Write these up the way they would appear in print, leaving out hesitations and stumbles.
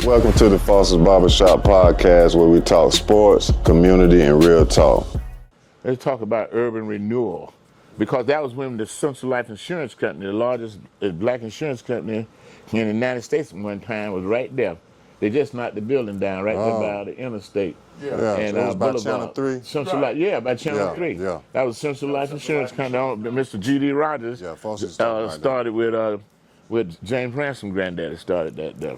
Welcome to the Foster's Barbershop podcast, where we talk sports, community, and real talk. Let's talk about urban renewal, because that was when the Central Life Insurance Company, the largest black insurance company in the United States at one time, was right there. They just knocked the building down right there by the interstate. And so it was by Channel 3? Central Life, by Channel 3. Yeah. That was Central Life Insurance Company. Mr. G.D. Rogers started with James Ransom granddaddy started that there.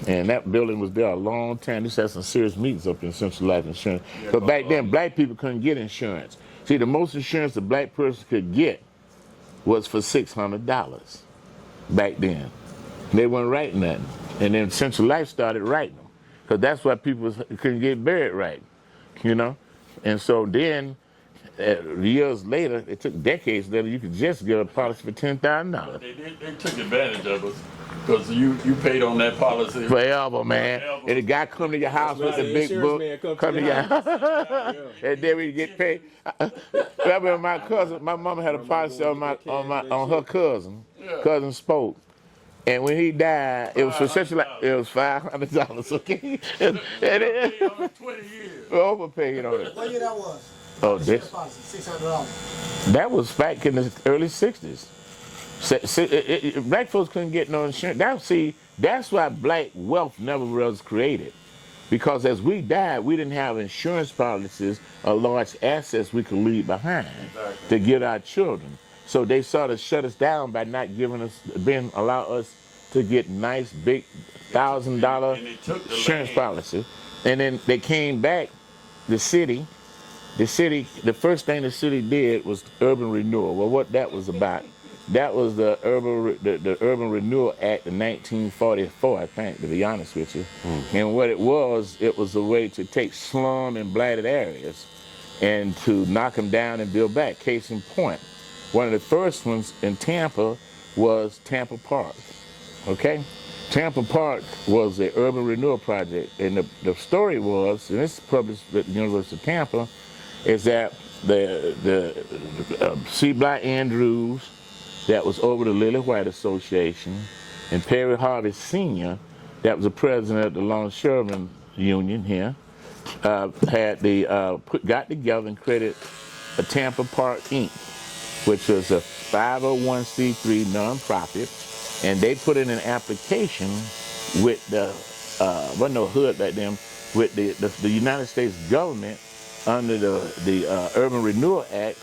And that building was there a long time. This had some serious meetings up in Central Life Insurance. But back then, black people couldn't get insurance. See, the most insurance a black person could get was for $600 back then. They weren't writing nothing. And then Central Life started writing them, because that's why people couldn't get buried right, you know? And so then, years later, it took decades later, you could just get a policy for $10,000. They took advantage of us, because you paid on that policy. Forever, man. And the guy come to your house with the big book, come to your house, and then we get paid. I remember my mama had a policy on her cousin. Cousin Spoke. And when he died, it was for such like it was $500, okay? And it over 20 years. Overpaid on it. What year that was? Oh, this. $600. That was back in the early '60s. Black folks couldn't get no insurance. That's why black wealth never was created. Because as we died, we didn't have insurance policies or large assets we could leave behind to give our children. So they sort of shut us down by not allow us to get nice big $1,000 insurance policy. And then they came back, the first thing the city did was urban renewal. Well, what that was about, that was the Urban Renewal Act of 1944, I think, to be honest with you. And what it was a way to take slum and blighted areas and to knock them down and build back. Case in point, one of the first ones in Tampa was Tampa Park, okay? Tampa Park was an urban renewal project, and the story was, and this is published at the University of Tampa, is that C. Bly Andrews, that was over the Lily White Association, and Perry Harvey Sr., that was the president of the Longshoremen Union here, got together and created a Tampa Park Inc., which was a 501c3 nonprofit, and they put in an application with wasn't no hood back then, with the United States government under the Urban Renewal Act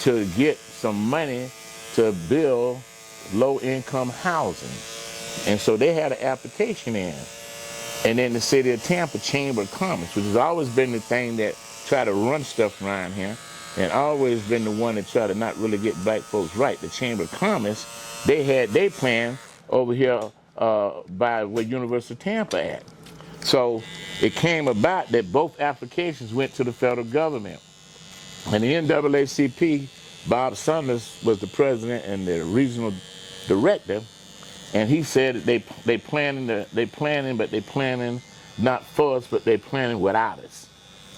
to get some money to build low-income housing. And so they had an application in. And then the City of Tampa Chamber of Commerce, which has always been the thing that try to run stuff around here, and always been the one that try to not really get black folks right. The Chamber of Commerce, they had their plan over here by where University of Tampa at. So it came about that both applications went to the federal government. And the NAACP, Bob Summers was the president and the regional director, and he said that they planning not for us, but they planning without us.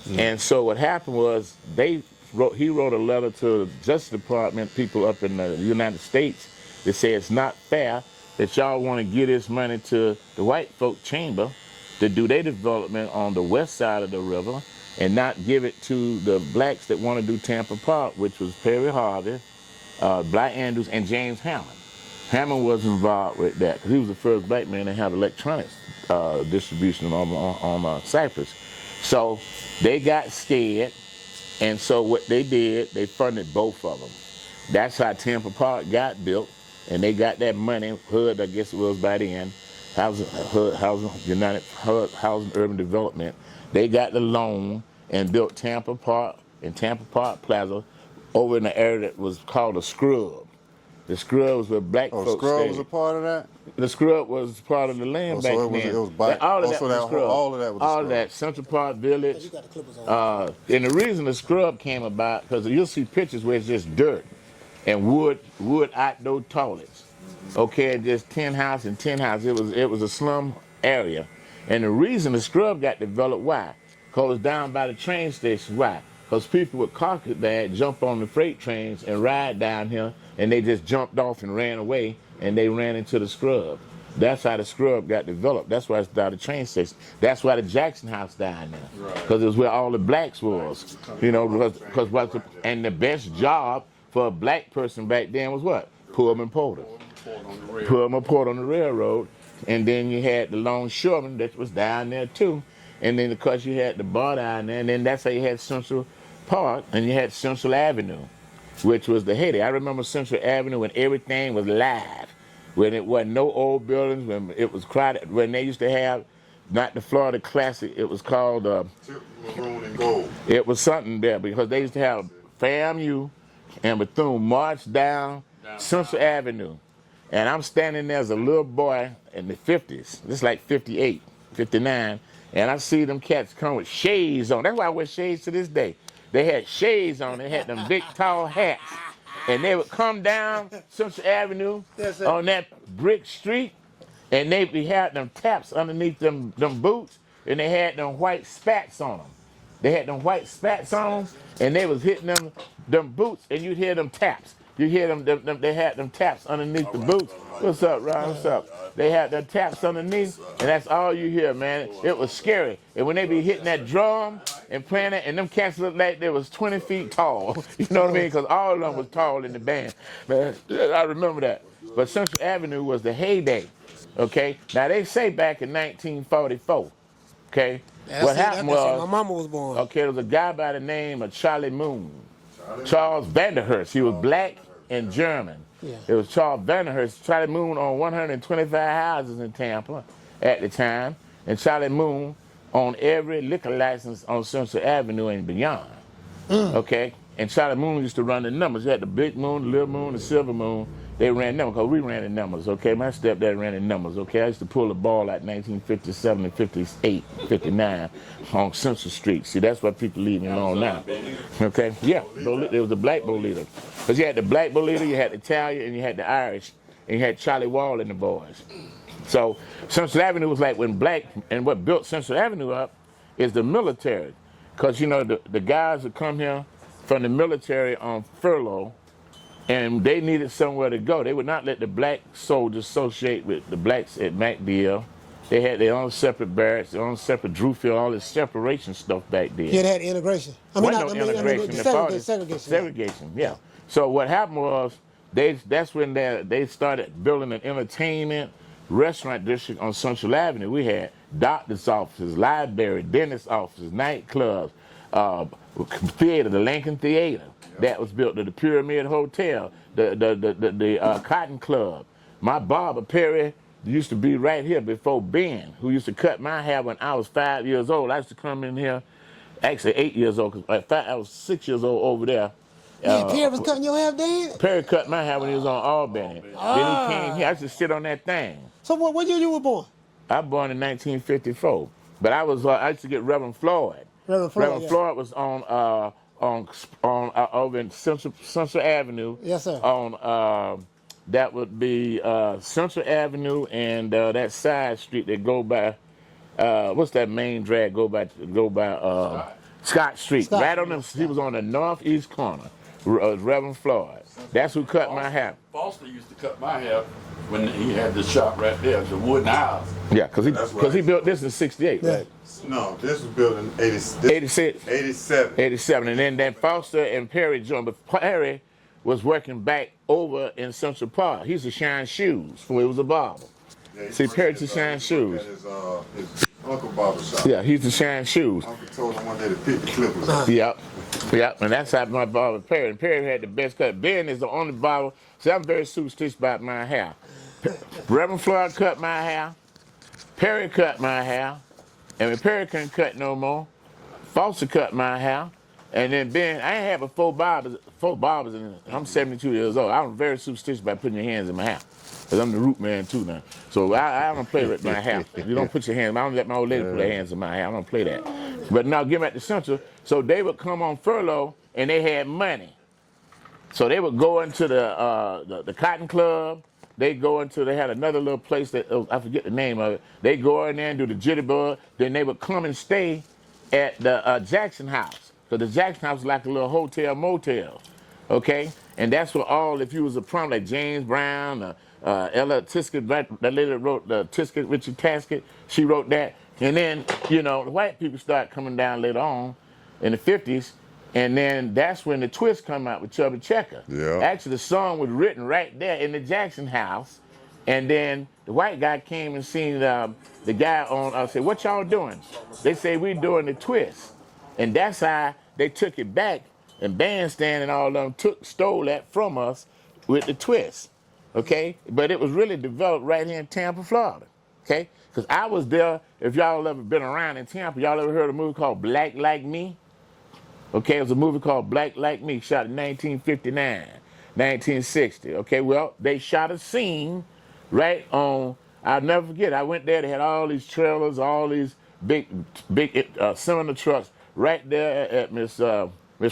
And so what happened was he wrote a letter to the Justice Department people up in the United States that said it's not fair that y'all want to give this money to the white folk chamber to do their development on the west side of the river and not give it to the blacks that want to do Tampa Park, which was Perry Harvey, Bly Andrews, and James Hammond. Hammond was involved with that because he was the first black man to have electronics distribution on Cypress. So they got scared. And so what they did, they funded both of them. That's how Tampa Park got built, and they got that money, HUD, I guess it was by then, Housing Urban Development. They got the loan and built Tampa Park and Tampa Park Plaza over in the area that was called the Scrub. The Scrub was where black folks stayed. Scrub was a part of that? The Scrub was part of the land back then. All of that was the Scrub. All of that was the Scrub. All of that, Central Park Village. And the reason the Scrub came about, because you'll see pictures where it's just dirt and wood outdoor toilets. Okay, just 10 houses and 10 houses. It was a slum area. And the reason the Scrub got developed, why? Because it's down by the train station. Why? Because people with carpetbag jump on the freight trains and ride down here, and they just jumped off and ran away, and they ran into the Scrub. That's how the Scrub got developed. That's why it's down the train station. That's why the Jackson House down there, because it was where all the blacks was. You know, because and the best job for a black person back then was what? Pullman Porter. Pullman Port on the railroad, and then you had the longshoreman that was down there too, and then of course you had the bar down there, and then that's how you had Central Park, and you had Central Avenue, which was the heyday. I remember Central Avenue when everything was live, when it wasn't no old buildings, when it was crowded, when they used to have not the Florida Classic, it was called Maroon and gold. it was something there because they used to have FAMU and Bethune march down Central Avenue. And I'm standing there as a little boy in the 50s, just like 58, 59, and I see them cats come with shades on. That's why I wear shades to this day. They had shades on. They had them big, tall hats. And they would come down Central Avenue on that brick street, and they had them taps underneath them boots, and they had them white spats on them. They had them white spats on them, and they was hitting them boots, and you'd hear them taps. You hear them, they had them taps underneath the boots. What's up, Ron? What's up? They had them taps underneath, and that's all you hear, man. It was scary. And when they be hitting that drum and playing it, and them cats looked like they was 20 feet tall. You know what I mean? Because all of them was tall in the band. Man, I remember that. But Central Avenue was the heyday, okay? Now, they say back in 1944, okay? What happened was, my mama was born. okay, there was a guy by the name of Charlie Moon. Charles Vanderhurst. He was black and German. Yeah. It was Charles Vanderhurst. Charlie Moon owned 125 houses in Tampa at the time, and Charlie Moon owned every liquor license on Central Avenue and beyond. Okay? And Charlie Moon used to run the numbers. You had the Big Moon, the Little Moon, the Silver Moon. They ran numbers because we ran the numbers, okay? My stepdad ran the numbers, okay? I used to pull the ball like 1957 and 58, 59 on Central Street. See, that's why people leave me alone now, okay? Yeah, there was a black bull leader. Because you had the black bull leader, you had the Italian, and you had the Irish, and you had Charlie Wall and the boys. So Central Avenue was like when black, and what built Central Avenue up is the military. Because, you know, the guys would come here from the military on furlough, and they needed somewhere to go. They would not let the black soldiers associate with the blacks at MacDill. They had their own separate barracks, their own separate Drew Field, all this separation stuff back then. Yeah, they had integration. Segregation. Segregation, yeah. So what happened was, that's when they started building an entertainment restaurant district on Central Avenue. We had doctor's offices, library, dentist offices, nightclubs, theater, the Lincoln Theater. That was built to the Pyramid Hotel, the Cotton Club. My barber, Perry, used to be right here before Ben, who used to cut my hair when I was 5 years old. I used to come in here, actually 8 years old, because I was 6 years old over there. Perry was cutting your hair, Dan? Perry cut my hair when he was on Albany. Then he came here. I used to sit on that thing. So what year you were born? I was born in 1954. But I used to get Reverend Floyd. Reverend Floyd was on over in Central Avenue. Yes, sir. On that would be Central Avenue and that side street that go by what's that main drag go by Scott Street. Scott right on them. He was on the northeast corner. Reverend Floyd. That's who cut my hair. Foster used to cut my hair when he had the shop right there, the wooden house. Yeah, because he built this in '68, yeah. right? No, this was built in 86. 87. 87, and then Foster and Perry joined, but Perry was working back over in Central Park. He used to shine shoes when he was a barber. Yeah, See, Perry used to shine shoes. His uncle Barbershop. Yeah, he used to shine shoes. Uncle told him one day to pick the clippers. Yep, and that's how my barber Perry. And Perry had the best cut. Ben is the only barber. See, I'm very superstitious about my hair. Reverend Floyd cut my hair. Perry cut my hair. And when Perry couldn't cut no more, Foster cut my hair. And then Ben, I ain't had but four barbers, and I'm 72 years old. I'm very superstitious about putting your hands in my hair. Because I'm the root man too now. So I don't play with my hair. You don't put your hands, I don't let my old lady put her hands in my hair. I don't play that. But now give at the Central, so they would come on furlough and they had money. So they would go into the Cotton Club. They had another little place that, I forget the name of it. They go in there and do the jitterbug. Then they would come and stay at the Jackson House. So the Jackson House was like a little hotel motel, okay? And that's where if you was a prom, like James Brown, Ella Tisket, that lady that wrote the Tisket, Richard Taskett, she wrote that. And then, the white people start coming down later on in the 50s. And then that's when the twist come out with Chubby Checker. Yeah. Actually, the song was written right there in the Jackson house. And then the white guy came and seen the guy on, said, what y'all doing? They say, we doing the twist. And that's how they took it back, and Bandstand and all of them stole that from us with the twist, okay? But it was really developed right here in Tampa, Florida, okay? Because I was there, if y'all ever been around in Tampa, y'all ever heard a movie called Black Like Me? Okay, it was a movie called Black Like Me, shot in 1959, 1960, okay? Well, they shot a scene right on, I'll never forget, I went there, they had all these trailers, all these big cylinder trucks, right there at Miss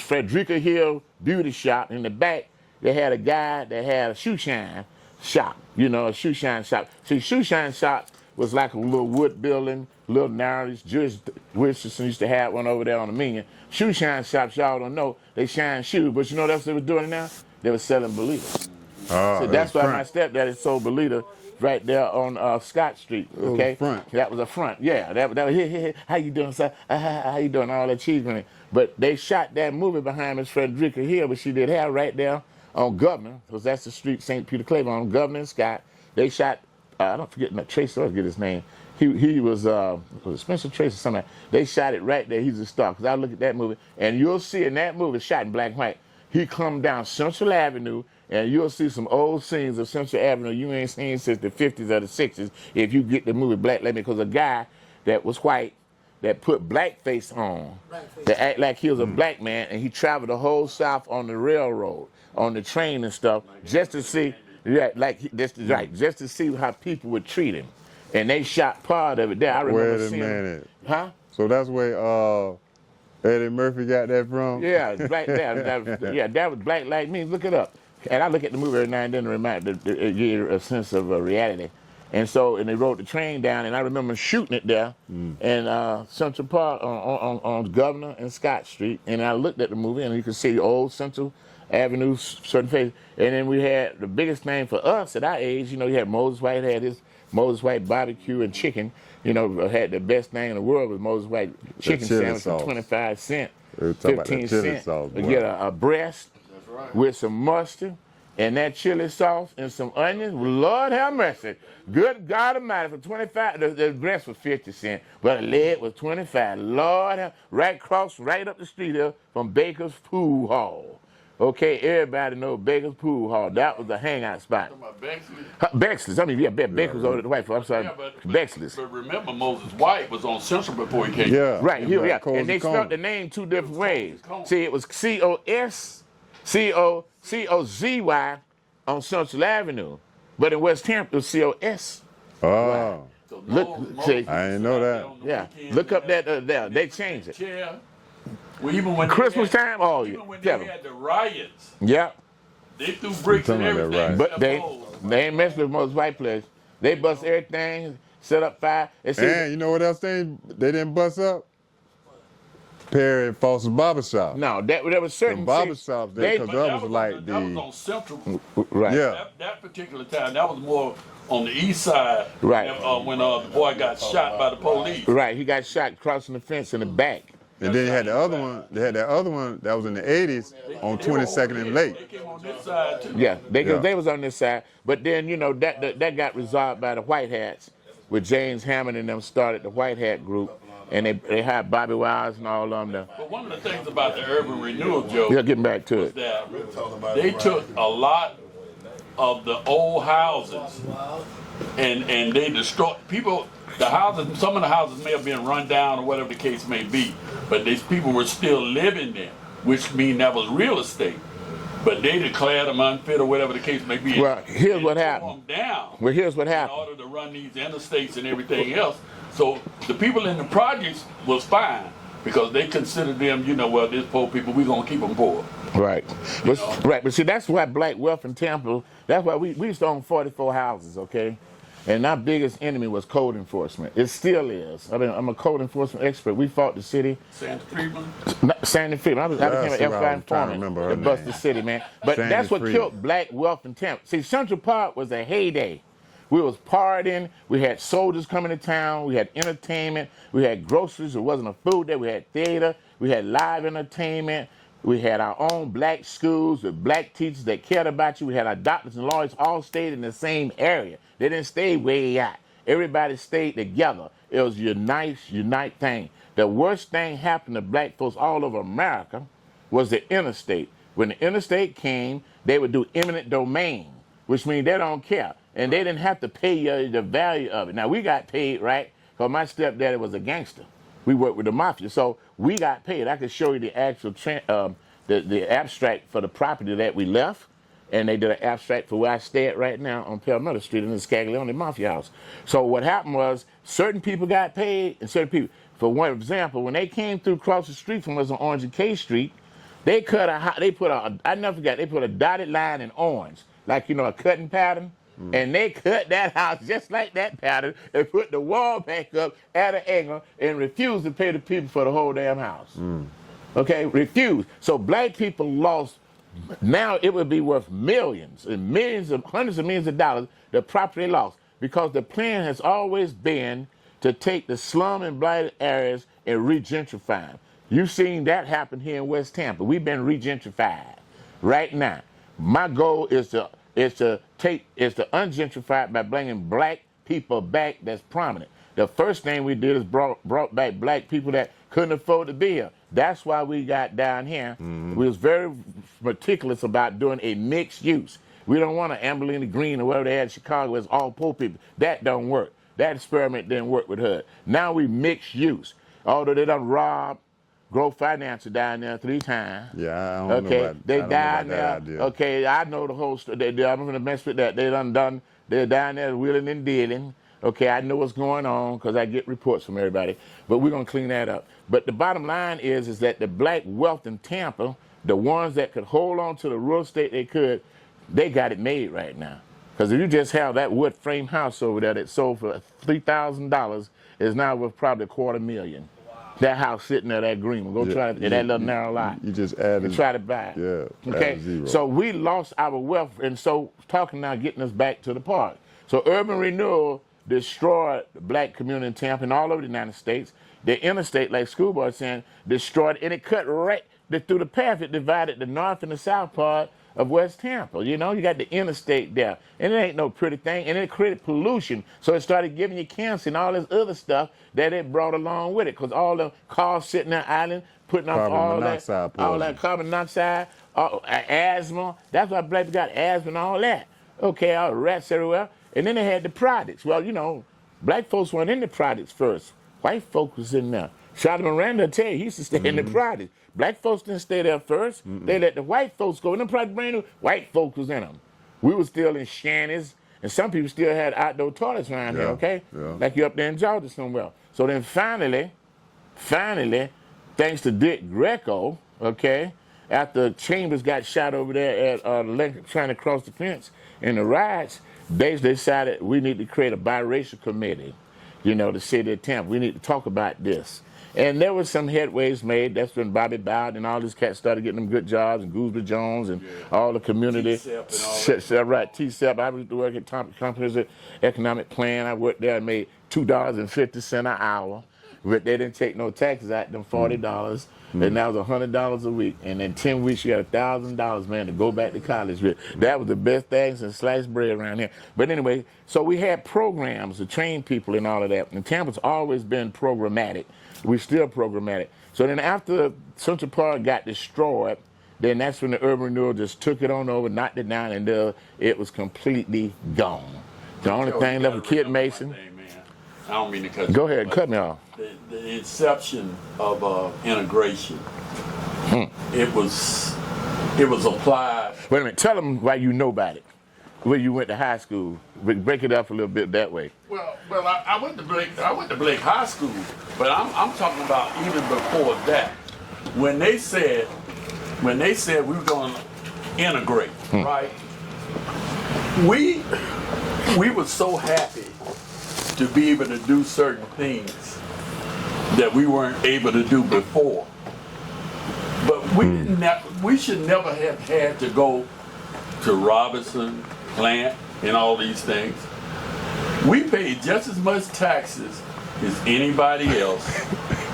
Frederica Hill Beauty Shop. In the back, they had a guy that had a shoe shine shop, a shoe shine shop. See, shoe shine shop was like a little wood building, little narrow. Jewish Richardson used to have one over there on the Million. Shoe shine shops, y'all don't know, they shine shoes, but you know what else they were doing now? They were selling Bolitas. So that's why my stepdaddy sold Bolita right there on Scott Street. Okay, that was a front. Yeah, that was how you doing, sir? How you doing? All that cheese money. But they shot that movie behind Miss Frederica Hill, but she did have right there on Governor, because that's the street St. Peter Claiborne on Governor and Scott. They shot. I don't forget. Tracy, I forget his name. He was Spencer Tracy or something. They shot it right there. He's a star. Because I look at that movie, and you'll see in that movie, shot in black and white. He come down Central Avenue, and you'll see some old scenes of Central Avenue you ain't seen since the 50s or the 60s if you get the movie Black Like Me, because a guy that was white that put blackface on, that act like he was a black man, and he traveled the whole South on the railroad, on the train and stuff, just to see, just to see how people would treat him. And they shot part of it there. I remember seeing. Wait a minute. Huh? So that's where Eddie Murphy got that from? Yeah, black that was Black Like Me. Look it up. And I look at the movie every now and then to give you a sense of reality. And they wrote the train down, and I remember shooting it there in Central Park on Governor and Scott Street. And I looked at the movie, and you could see old Central Avenue, certain faces. And then we had the biggest thing for us at our age, you had Moses White had his Moses White barbecue and chicken. Had the best thing in the world with Moses White chicken sandwich for 25 cents, 15 cents. You get a breast with some mustard and that chili sauce and some onions. Lord have mercy. Good God Almighty, for 25, the breast was 50 cents, but the leg was 25. Lord, right up the street here from Baker's Pool Hall. Okay, everybody know Baker's Pool Hall. That was the hangout spot. Bexley's. Baker's over at the White Folks. I'm sorry, Bexley's. But remember, Moses White was on Central before he came. Yeah. Right, and they spelled the name two different ways. See, it was C-O-Z-Y on Central Avenue, but in West Tampa it was C-O-S. Oh. So I didn't know that. Yeah, look up that there. They changed it. Yeah. Well, even when Christmas time, even when they had the riots, they threw bricks and everything. But they ain't messed with most white players. They bust everything, set up fire. And you know what else they didn't bust up? Perry and Foster's Barbershop. No, there was certain barbershops there, because that was like that was on Central. Right. Yeah. That particular time, that was more on the east side. Right. When the boy got shot by the police. Right. He got shot crossing the fence in the back. And then you had the other one. They had that other one that was in the 80s on 22nd and Lake. They came on this side too. Yeah, they was on this side. But then that got resolved by the White Hats, with James Hammond and them started the White Hat group, and they had Bobby Wise and all of them there. But one of the things about the urban renewal, Joe, getting back to it, that they took a lot of the old houses and they destroyed people. The houses, some of the houses may have been run down or whatever the case may be, but these people were still living there, which means that was real estate. But they declared them unfit or whatever the case may be. Well, here's what happened. Well, here's what happened. In order to run these interstates and everything else. So the people in the projects was fine because they considered them, well, these poor people, we're going to keep them poor. Right. But see, that's why black wealth in Tampa, that's why we used to own 44 houses, okay? And our biggest enemy was code enforcement. It still is. I mean, I'm a code enforcement expert. We fought the city. Sandy Friedman? Sandy Friedman. I became an That's who I FBI was trying to informant remember her to bust name. the city, man. But Sandy that's what Friedman. killed black wealth in Tampa. See, Central Park was a heyday. We was partying. We had soldiers coming to town. We had entertainment. We had groceries. There wasn't a food there. We had theater. We had live entertainment. We had our own black schools with black teachers that cared about you. We had our doctors and lawyers all stayed in the same area. They didn't stay way out. Everybody stayed together. It was a nice, unite thing. The worst thing happened to black folks all over America was the interstate. When the interstate came, they would do eminent domain, which means they don't care. And they didn't have to pay you the value of it. Now, we got paid, right? Because my stepdaddy was a gangster. We worked with the mafia. So we got paid. I could show you the actual the abstract for the property that we left. And they did an abstract for where I stay at right now on Palmetto Street in the Scaglione Mafia House. So what happened was certain people got paid and certain people, for one example, when they came through across the street from us on Orange and K Street, they put I never forgot, they put a dotted line in orange, like, a cutting pattern. And they cut that house just like that pattern and put the wall back up at an angle and refused to pay the people for the whole damn house. Okay, refused. So black people lost. Now it would be worth millions and millions of hundreds of millions of dollars, the property lost, because the plan has always been to take the slum and blighted areas and re-gentrify them. You've seen that happen here in West Tampa. We've been re-gentrified right now. My goal is to ungentrify by bringing black people back that's prominent. The first thing we did is brought back black people that couldn't afford to be here. That's why we got down here. We was very meticulous about doing a mixed use. We don't want an Amberlina Green or whatever they had in Chicago as all poor people. That don't work. That experiment didn't work with HUD. Now we mixed use. Although they done robbed Growth Financial down there 3 times. Yeah, I don't know about, they I don't know down about there. that idea. Okay, I know the whole story. I'm going to mess with that. They're down there wheeling and dealing. Okay, I know what's going on because I get reports from everybody. But we're going to clean that up. But the bottom line is that the black wealth in Tampa, the ones that could hold on to the real estate they got it made right now. Because if you just have that wood frame house over there that sold for $3,000, is now worth probably $250,000. That house sitting there, that green one. Go try it, that little narrow lot. You just added. Try to buy it. Yeah. Okay. Zero. So we lost our wealth, and so talking now, getting us back to the park. So urban renewal destroyed the black community in Tampa and all over the United States. The interstate, like Schoolboy saying, destroyed, and it cut right through the path. It divided the north and the south part of West Tampa. You got the interstate there, and it ain't no pretty thing, and it created pollution, so it started giving you cancer and all this other stuff that it brought along with it, because all the cars sitting there island putting off all that carbon monoxide, asthma. That's why black people got asthma and all that. Okay, all the rats everywhere, and then they had the projects. Well, black folks weren't in the projects first. White folks was in there. Charlie Miranda tell you, he used to stay in the projects. Black folks didn't stay there first. They let the white folks go. And them projects brand new, white folks was in them. We were still in shanties, and some people still had outdoor toilets around here, okay? Yeah. Like you up there in Georgia somewhere. So then finally, thanks to Dick Greco, okay, after Chambers got shot over there at Lincoln trying to cross the fence in the riots, they decided we need to create a biracial committee, the city of Tampa. We need to talk about this. And there was some headways made. That's when Bobby Bowden and all these cats started getting them good jobs, and Gooseby Jones and all the community. TCEP. I was working at Comprehensive Economic Plan. I worked there and made $2.50 an hour. But they didn't take no taxes out them $40. And that was $100 a week. And in 10 weeks, you got $1,000, man, to go back to college with. That was the best thing since sliced bread around here. But anyway, so we had programs to train people and all of that. And Tampa's always been programmatic. We still programmatic. So then after Central Park got destroyed, then that's when the urban renewal just took it on over, knocked it down, and it was completely gone. The only thing left was Kid Mason. I don't mean to cut you. Go ahead, cut me off. The inception of integration, it was applied. Wait a minute, tell them why you know about it. Where you went to high school. Break it up a little bit that way. Well, I went to Blake High School, but I'm talking about even before that. When they said we were going to integrate, right? We were so happy to be able to do certain things that we weren't able to do before. But we should never have had to go to Robinson, Plant, and all these things. We pay just as much taxes as anybody else.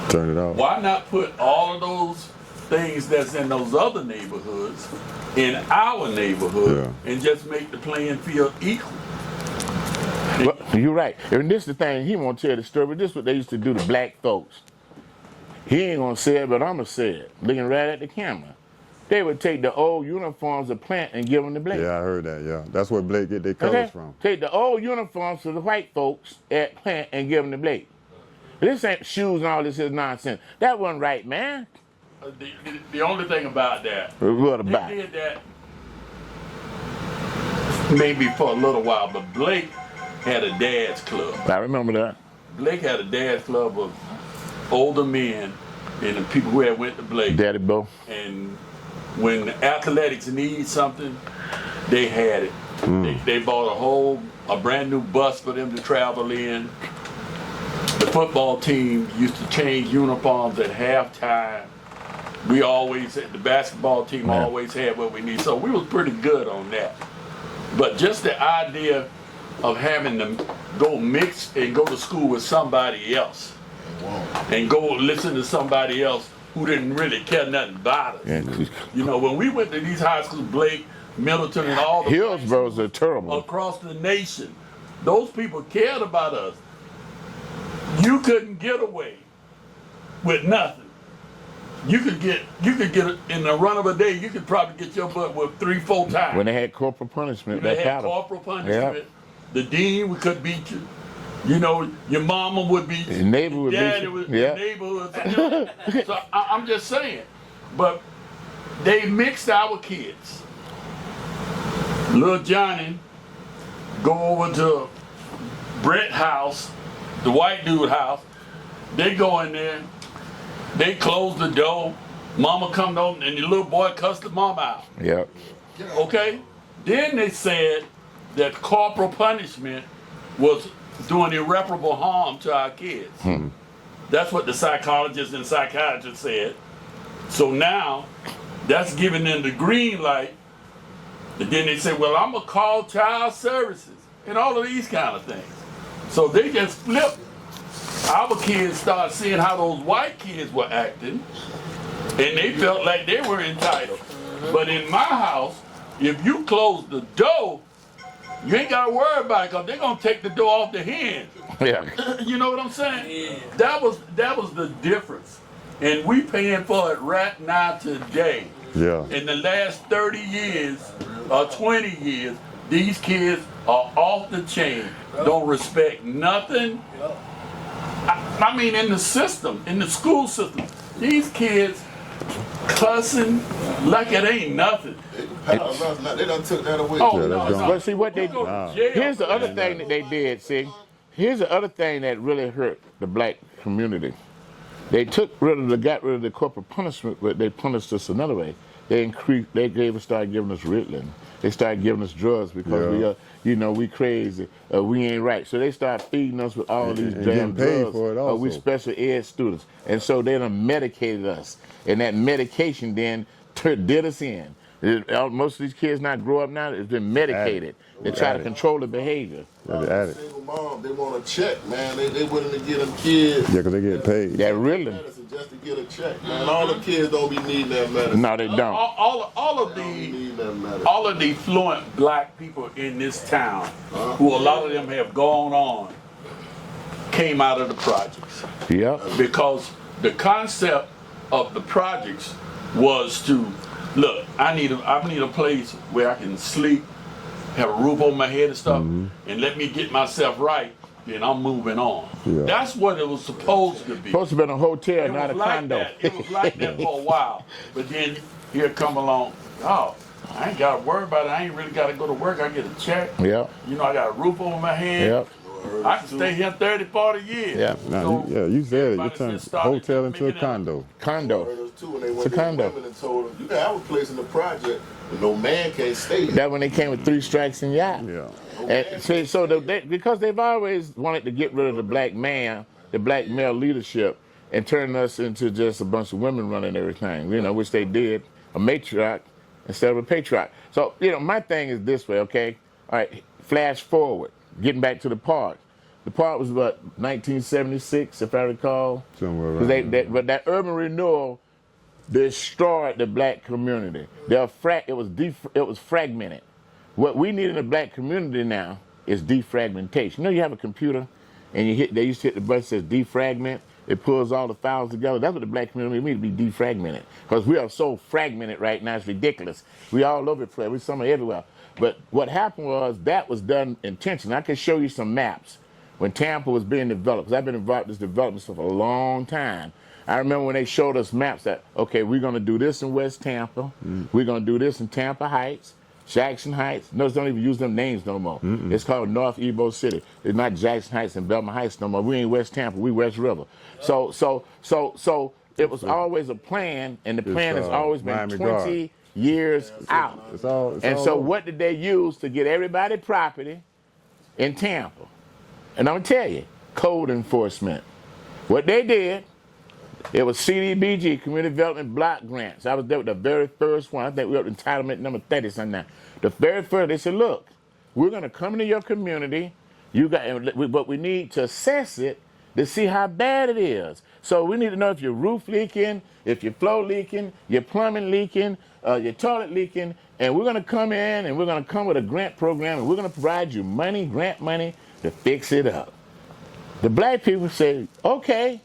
Turn it off. Why not put all of those things that's in those other neighborhoods in our neighborhood and just make the playing field equal? Well, you're right. And this is the thing, he won't tell the story, but this is what they used to do to black folks. He ain't gonna say it, but I'm gonna say it, looking right at the camera. They would take the old uniforms of Plant and give them to Blake. Yeah, I heard that, yeah. That's where Blake get their colors from. Take the old uniforms to the white folks at Plant and give them to Blake. This ain't shoes and all this is nonsense. That wasn't right, man. The only thing about that, What about? they did that maybe for a little while, but Blake had a dad's club. I remember that. Blake had a dad's club of older men and the people who had went to Blake. Daddy Bo. And when the athletics need something, they had it. They bought a brand new bus for them to travel in. The football team used to change uniforms at halftime. The basketball team always had what we need. So we was pretty good on that. But just the idea of having them go mix and go to school with somebody else and go listen to somebody else who didn't really care nothing about us. Yeah. You know, when we went to these high schools, Blake, Middleton, and all the Hillsboroughs are terrible. across the nation, those people cared about us. You couldn't get away with nothing. You could get in the run of a day. You could probably get your butt whipped 3-4 times. When they had corporal punishment, They that had powder. corporal punishment. The dean could beat you. You know, your mama would beat you. Your neighbor would Daddy beat you. would, Yeah. the neighborhood. So I'm just saying. But they mixed our kids. Little Johnny go over to Brett's house, the white dude house. They go in there. They close the door. Mama come home and the little boy cussed the mama out. Yep. Okay? Then they said that corporal punishment was doing irreparable harm to our kids. That's what the psychologists and psychiatrists said. So now, that's giving them the green light. And then they say, well, I'm going to call child services and all of these kind of things. So they just flipped. Our kids started seeing how those white kids were acting, and they felt like they were entitled. But in my house, if you close the door, you ain't got to worry about it because they're going to take the door off the hinge. Yeah. You know what I'm saying? That was the difference. And we paying for it right now today. Yeah. In the last 30 years or 20 years, these kids are off the chain. Don't respect nothing. I mean, in the system, in the school system, these kids cussing like it ain't nothing. They done took that away. Oh, Yeah, no, that's no. But see what they You go to Nah. jail here's for the other that. thing that they did, see. Here's the other thing that really hurt the black community. They got rid of the corporal punishment, but they punished us another way. They started giving us Ritalin. They started giving us drugs because we crazy, we ain't right. So they start feeding us with all these and damn getting paid drugs. for it We also. special ed students, and so they done medicated us, and that medication then did us in. Most of these kids not grow up now. It's been medicated. They try to Addict. control the behavior. Yeah, the addict. Single mom, they want a check, man. They willing to get them kids. Yeah, because they get paid. That really? Medicine just to get a check, man. All the kids don't be needing that medicine. No, they don't. All of They don't the need that medicine. all of the fluent black people in this town, who a lot of them have gone on, came out of the projects. Yep. Because the concept of the projects was to, look, I need a place where I can sleep, have a roof over my head and stuff, and let me get myself right, then I'm moving on. Yeah. That's what it was supposed to be. Supposed to be in a hotel, It not a was like condo. that. It was like that for a while. But then here come along, oh, I ain't got to worry about it. I ain't really got to go to work. I get a check. Yep. You know, I got a roof over my head. Yep. I can stay here 30, 40 years. Yeah. Now, you said it. You everybody turned just started hotel into a making it- condo. Condo. Too, when they It's a went to condo. women and told them, you can have a place in the project, No man can't stay. That when they came with 3 strikes and out. Yeah. And see, so because they've always wanted to get rid of the black man, the black male leadership, and turn us into just a bunch of women running everything, which they did, a matriarch instead of a patriarch. So, my thing is this way, okay? All right, flash forward, getting back to the park. The park was, 1976, if I recall? Somewhere around 'Cause but that urban renewal destroyed the black community. It was fragmented. What we need in the black community now is defragmentation. You have a computer and they used to hit the button that says defragment. It pulls all the files together. That's what the black community needs to be defragmented. Because we are so fragmented right now, it's ridiculous. We all over the place. We're somewhere everywhere. But what happened was that was done intentionally. I can show you some maps when Tampa was being developed. Because I've been involved in this development stuff for a long time. I remember when they showed us maps that, okay, we're going to do this in West Tampa. We're going to do this in Tampa Heights, Jackson Heights. Notice don't even use them names no more. It's called North Ebo City. It's not Jackson Heights and Belmont Heights no more. We ain't West Tampa. We West River. So it was always a plan, and the plan has always been Miami 20 Gardens. years out. It's all So over. what did they use to get everybody property in Tampa? And I'm going to tell you, code enforcement. What they did, it was CDBG, Community Development Block Grants. I was there with the very first one. I think we were up to entitlement number 30 something now. The very first, they said, look, we're going to come into your community, but we need to assess it to see how bad it is. So we need to know if your roof leaking, if your flow leaking, your plumbing leaking, your toilet leaking, and we're going to come in and we're going to come with a grant program and we're going to provide you money, grant money, to fix it up. The black people say, okay.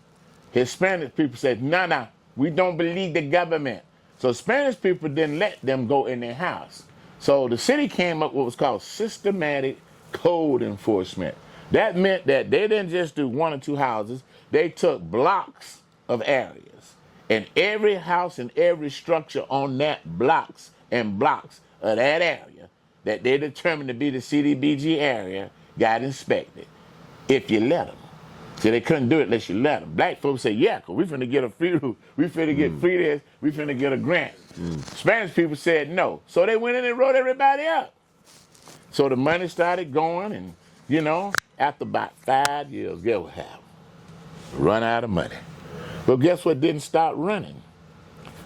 Hispanic people said, no, we don't believe the government. So Spanish people didn't let them go in their house. So the city came up with what was called systematic code enforcement. That meant that they didn't just do 1 or 2 houses. They took blocks of areas. And every house and every structure on that blocks of that area that they determined to be the CDBG area got inspected, if you let them. So they couldn't do it unless you let them. Black folks say, yeah, because we finna get a free roof. We finna get free this. We finna get a grant. Spanish people said no. So they went in and wrote everybody up. So the money started going, and, after about 5 years, guess what happened? Run out of money. But guess what didn't start running?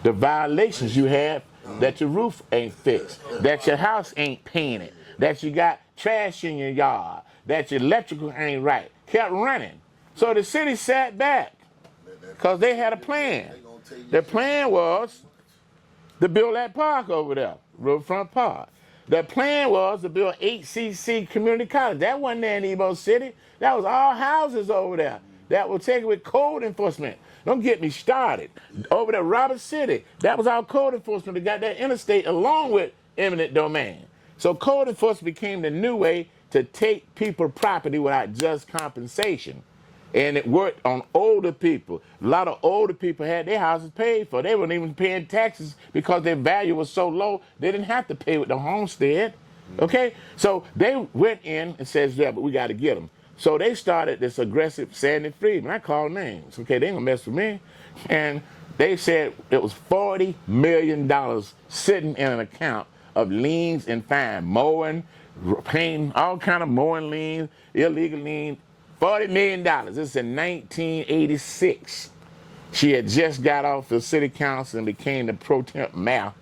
The violations you have, that your roof ain't fixed, that your house ain't painted, that you got trash in your yard, that your electrical ain't right, kept running. So the city sat back because they had a plan. The plan was to build that park over there, Riverfront Park. The plan was to build HCC Community College. That wasn't there in Ebo City. That was all houses over there that were taken with code enforcement. Don't get me started. Over there, Robert City, that was our code enforcement that got that interstate along with eminent domain. So code enforcement became the new way to take people's property without just compensation. And it worked on older people. A lot of older people had their houses paid for. They weren't even paying taxes because their value was so low, they didn't have to pay with the homestead. Okay? So they went in and said, yeah, but we got to get them. So they started this aggressive Sandy Friedman. I call names. Okay, they ain't going to mess with me. And they said it was $40 million sitting in an account of liens and fines, mowing, paying all kind of mowing liens, illegal liens. $40 million. This is in 1986. She had just got off the city council and became the pro temp mayor,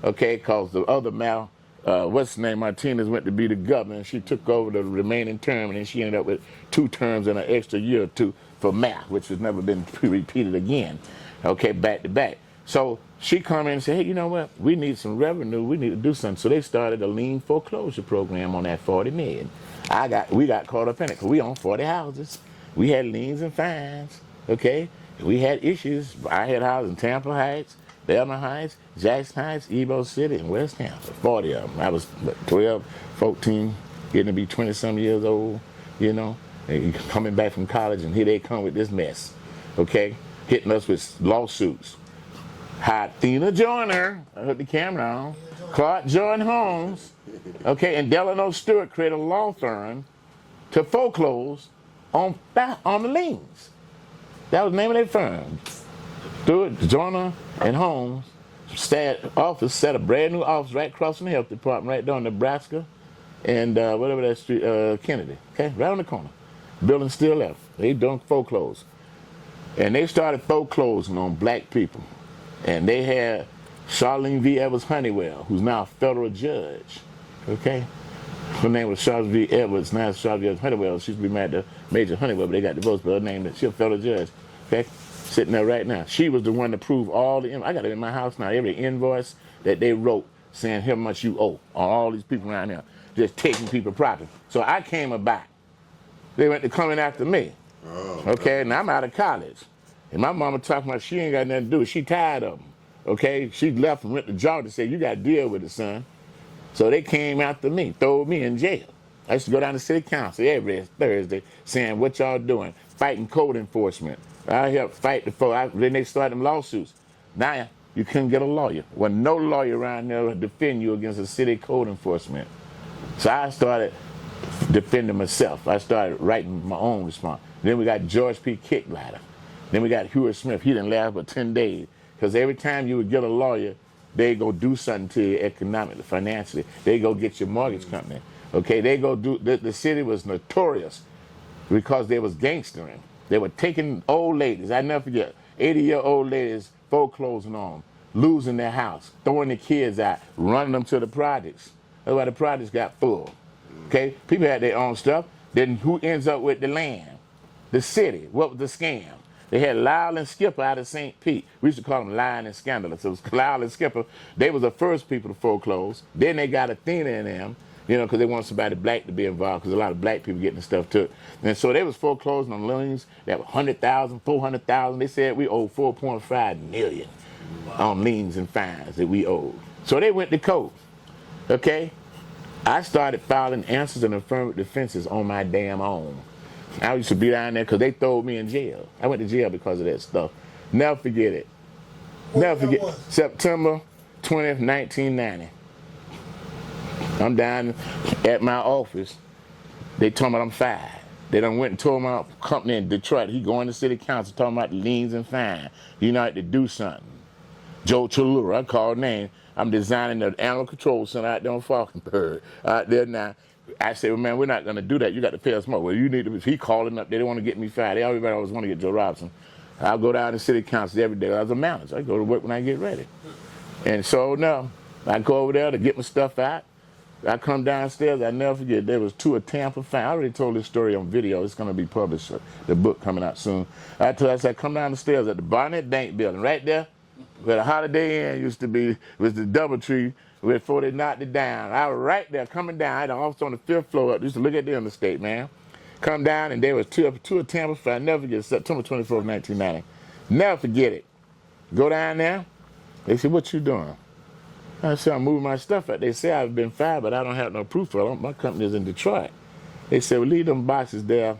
okay, because the other mayor, what's his name, Martinez, went to be the governor, and she took over the remaining term, and then she ended up with 2 terms and an extra year or 2 for mayor, which has never been repeated again, okay, back to back. So she come in and said, hey, you know what, we need some revenue, we need to do something. So they started a lien foreclosure program on that $40 million. We got caught up in it because we owned 40 houses. We had liens and fines, okay? We had issues. I had houses in Tampa Heights, Belmont Heights, Jackson Heights, Ebo City, and West Tampa, 40 of them. I was 12, 14, getting to be 20-some years old, and coming back from college, and here they come with this mess, okay? Hitting us with lawsuits. Hired Thena Joyner, I put the camera on, Clark Jordan Holmes, okay, and Delano Stewart created a law firm to foreclose on the liens. That was the name of their firm. Stewart, Joyner, and Holmes office, set a brand new office right across from the health department, right there on Nebraska and whatever that street, Kennedy. Okay, right on the corner. Building still left. They done foreclosed. And they started foreclosing on black people. And they had Charlene V. Edwards Honeywell, who's now a federal judge. Okay? Her name was Charlene V. Edwards, now it's Charlene V. Edwards Honeywell. She used to be married to Major Honeywell, but they got divorced, but her name is, she's a federal judge. Okay? Sitting there right now. She was the one to prove all the, I got it in my house now, every invoice that they wrote saying how much you owe on all these people around here, just taking people property. So I came about. They went to coming after me. Okay, now I'm out of college. And my mama talking about she ain't got nothing to do. She tired of them. Okay, she left and went to Georgia and said, you got to deal with it, son. So they came after me, threw me in jail. I used to go down to city council every Thursday saying, what y'all doing? Fighting code enforcement. I helped fight then they started them lawsuits. Now you couldn't get a lawyer. Well, no lawyer around there would defend you against a city code enforcement. So I started defending myself. I started writing my own response. Then we got George P. Kicklighter. Then we got Hewitt Smith. He didn't last but 10 days. Because every time you would get a lawyer, they go do something to you economically, financially. They go get your mortgage company. Okay, they go do, the city was notorious because they was gangstering. They were taking old ladies, I never forget, 80-year-old ladies foreclosing on them, losing their house, throwing the kids out, running them to the projects. That's why the projects got full. Okay, people had their own stuff. Then who ends up with the land? The city. What was the scam? They had Lyle and Skipper out of St. Pete. We used to call them Lying and Scandalous. It was Lyle and Skipper. They was the first people to foreclose. Then they got Athena in them, you know, because they want somebody black to be involved, because a lot of black people getting stuff too. And so they was foreclosing on liens that were 100,000, 400,000. They said we owed 4.5 million on liens and fines that we owed. So they went to court. Okay? I started filing answers and affirmative defenses on my damn own. I used to be down there because they threw me in jail. I went to jail because of that stuff. Never forget it. Never forget. September 20th, 1990. I'm down at my office. They told me I'm fired. They done went and told my company in Detroit, he going to city council talking about liens and fines. You know, I had to do something. Joe Chalura, I called name. I'm designing the animal control center out there on Falkenberg. Out there now. I said, well, man, we're not going to do that. You got to pay us more. Well, you need to, if he calling up, they don't want to get me fired. Everybody always want to get Joe Robinson. I'll go down to city council every day. I was a manager. I go to work when I get ready. And so, no, I go over there to get my stuff out. I come downstairs. I never forget, there was two of Tampa fans. I already told this story on video. It's going to be published, the book coming out soon. I said, come down the stairs at the Barnett Bank building, right there, where the Holiday Inn used to be, was the DoubleTree, before they knocked it down. I was right there coming down. I had an office on the 5th floor up. Used to look at the interstate, man. Come down, and there was two of Tampa fans. Never forget, September 24th, 1990. Never forget it. Go down there. They said, what you doing? I said, I'm moving my stuff out. They say I've been fired, but I don't have no proof of it. My company's in Detroit. They said, well, leave them boxes there.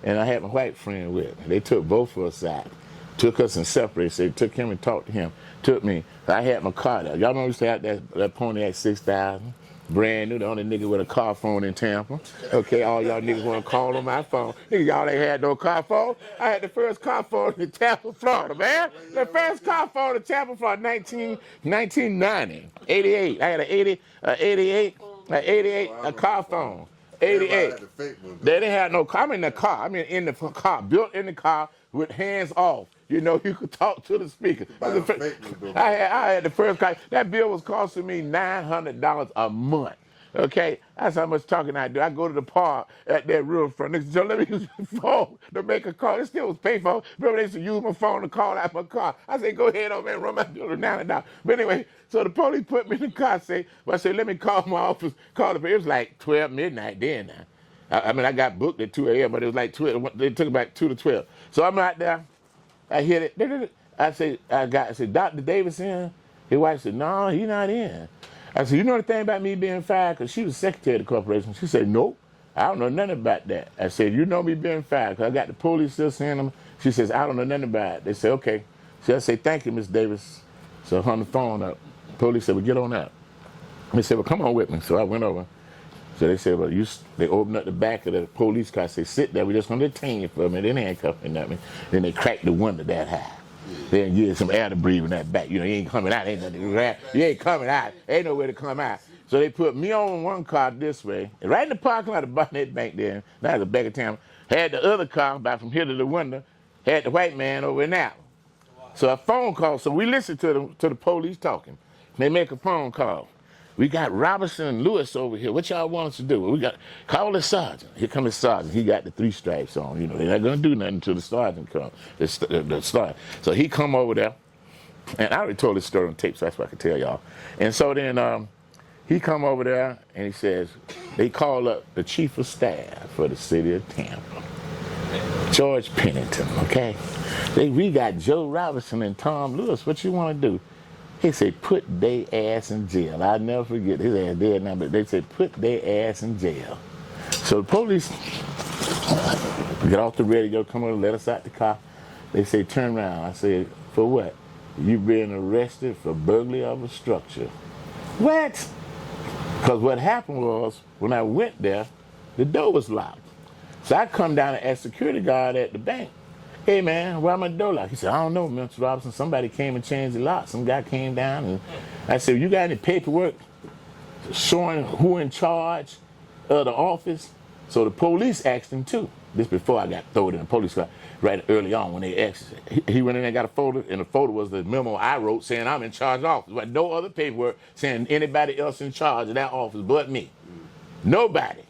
And I had my white friend with me. They took both of us out. Took us and separated. So they took him and talked to him. Took me. I had my car there. Y'all know we used to have that Pontiac 6000. Brand new, the only nigga with a car phone in Tampa. Okay, all y'all niggas want to call on my phone. Niggas, y'all ain't had no car phone. I had the first car phone in Tampa, Florida, man. The first car phone in Tampa, Florida, 1990, 88. I had an 88 car phone. 88. They didn't have no car. I'm in the car. I mean, in the car, built in the car with hands off. You know, you could talk to the speaker. I had the first car. That bill was costing me $900 a month. Okay, that's how much talking I do. I go to the park at that real front. They said, so let me use your phone to make a call. It still was paid for. Remember, they used to use my phone to call out my car. I said, go ahead, man, run my bill $900. But anyway, so the police put me in the car. I said, let me call my office. Call it. It was like 12 midnight then. I mean, I got booked at 2 a.m., but it was like 12. They took about 2 to 12. So I'm out there. I hit it. I said, Dr. Davis in? His wife said, no, he not in. I said, you know the thing about me being fired? Because she was secretary of the corporation. She said, nope, I don't know nothing about that. I said, you know me being fired, because I got the police still seeing them. She says, I don't know nothing about it. They said, okay. So I said, thank you, Miss Davis. So I hung the phone up. Police said, well, get on out. They said, well, come on with me. So I went over. So they said, well, they opened up the back of the police car. I said, sit there. We're just going to detain you for a minute. They handcuffed me. Then they cracked the window that high. Then get some air to breathe in that back. You know, you ain't coming out. Ain't nothing. You ain't coming out. Ain't nowhere to come out. So they put me on one car this way, and right in the parking lot of Barnett Bank there. Now the back of town. Had the other car about from here to the window. Had the white man over in that one. So a phone call. So we listen to the police talking. They make a phone call. We got Robinson and Lewis over here. What y'all want us to do? We got call the sergeant. Here comes the sergeant. He got the 3 stripes on. You know, they're not gonna do nothing until the sergeant comes. The sergeant. So he come over there, and I already told this story on tape, so that's what I can tell y'all. And so then he come over there and he says, they call up the chief of staff for the city of Tampa, George Pennington. Okay, we got Joe Robinson and Tom Lewis. What you want to do? He said, put they ass in jail. I'll never forget. His ass dead now, but they said, put their ass in jail. So the police get off the radio, come over, let us out the car. They say, turn around. I said, for what? You being arrested for burglary of a structure. What? Because what happened was, when I went there, the door was locked. So I come down and ask security guard at the bank, hey man, why my door locked? He said, I don't know, Mr. Robinson. Somebody came and changed the lock. Some guy came down and I said, you got any paperwork showing who in charge of the office? So the police asked him too. This before I got thrown in the police car, right early on when they asked. He went in there and got a folder, and the folder was the memo I wrote saying I'm in charge of the office. But no other paperwork saying anybody else in charge of that office but me. Nobody.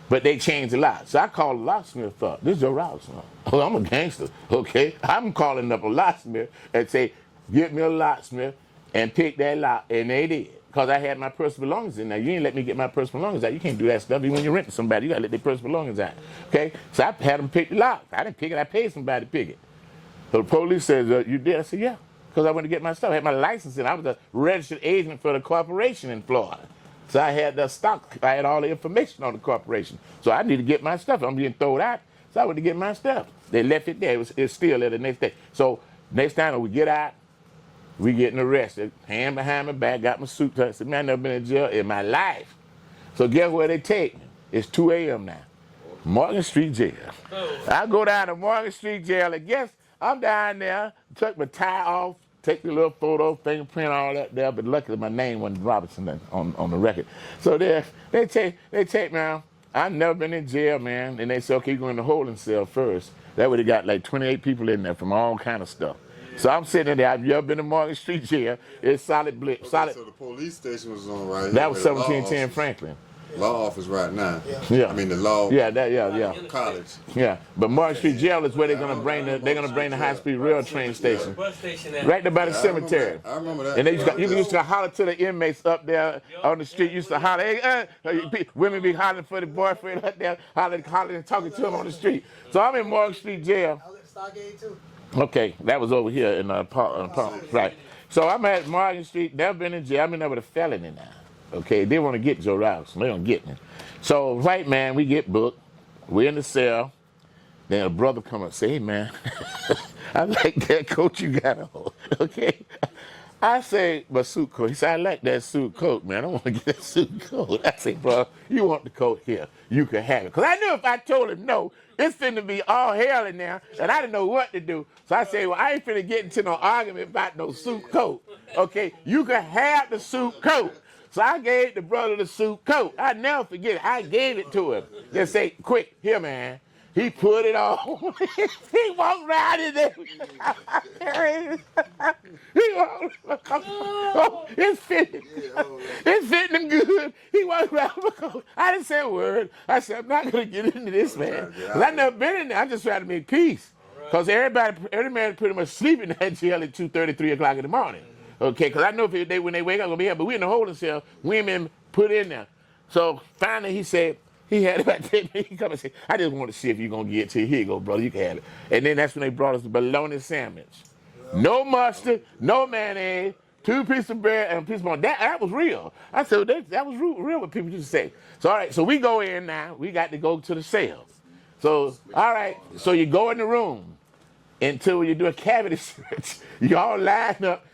But they changed the lock. So I called the locksmith up. This is Joe Robinson. Oh, I'm a gangster, okay? I'm calling up a locksmith and say, get me a locksmith and pick that lock. And they did. Because I had my personal belongings in there. You ain't let me get my personal belongings out. You can't do that stuff. Even when you're renting somebody, you got to let their personal belongings out. Okay? So I had them pick the lock. I didn't pick it. I paid somebody to pick it. So the police says, you did? I said, yeah. Because I went to get my stuff. I had my license in. I was a registered agent for the corporation in Florida. So I had the stock. I had all the information on the corporation. So I need to get my stuff. I'm being thrown out. So I went to get my stuff. They left it there. It's still there the next day. So next time we get out, we getting arrested. Hand behind my back, got my suit tucked. I said, man, I've never been in jail in my life. So guess where they take me? It's 2 a.m. now. Morgan Street Jail. I go down to Morgan Street Jail, and guess I'm down there, took my tie off, take the little photo, fingerprint, all that there, but luckily my name wasn't Robinson on the record. So they take me out. I've never been in jail, man. And they say, okay, you're going to holding cell first. That would have got like 28 people in there from all kind of stuff. So I'm sitting there. I've never been to Morgan Street Jail. It's solid blip. Okay, solid. so the police station was on right here. That was 1710 Franklin. Law office right now. Yeah. I mean the law. Yeah, yeah. College. Yeah, but Morgan Street Jail is where they're gonna bring the high-speed rail train station. Right there by the cemetery. I remember that. And they used to holler to the inmates up there on the street. Used to holler, hey, women be hollering for the boyfriend up there, hollering and talking to him on the street. So I'm in Morgan Street Jail. Okay, that was over here in Park, right. So I'm at Morgan Street, never been in jail. I've been there with a felony now. Okay, they want to get Joe Robinson. They don't get me. So, white man, we get booked. We're in the cell. Then a brother come up and say, hey, man, I like that coat you got on. Okay? I say, my suit coat. He said, I like that suit coat, man. I want to get that suit coat. I say, bro, you want the coat here. You can have it. Because I knew if I told him no, it's finna be all hell in there, and I didn't know what to do. So I said, well, I ain't finna get into no argument about no suit coat. Okay? You can have the suit coat. So I gave the brother the suit coat. I never forget it. I gave it to him. Just say, quick, here, man. He put it on. He walked around in there. He walked around. It's fitting. It's fitting him good. He walked around my coat. I didn't say a word. I said, I'm not going to get into this, man. Because I've never been in there. I'm just trying to make peace. Because every man pretty much sleeping in that jail at 2:30, 3 o'clock in the morning. Okay, because I know if when they wake up, they're going to be here. But we're in the holding cell. Women put in there. So finally he said, he had about 10 minutes. He come and say, I just want to see if you're going to get to it. Here you go, brother. You can have it. And then that's when they brought us the bologna sandwich. No mustard, no mayonnaise, 2 pieces of bread, and a piece of bone. That was real. I said, that was real what people used to say. So, all right, so we go in now. We got to go to the cell. So, all right, so you go in the room until you do a cavity search. You all line up.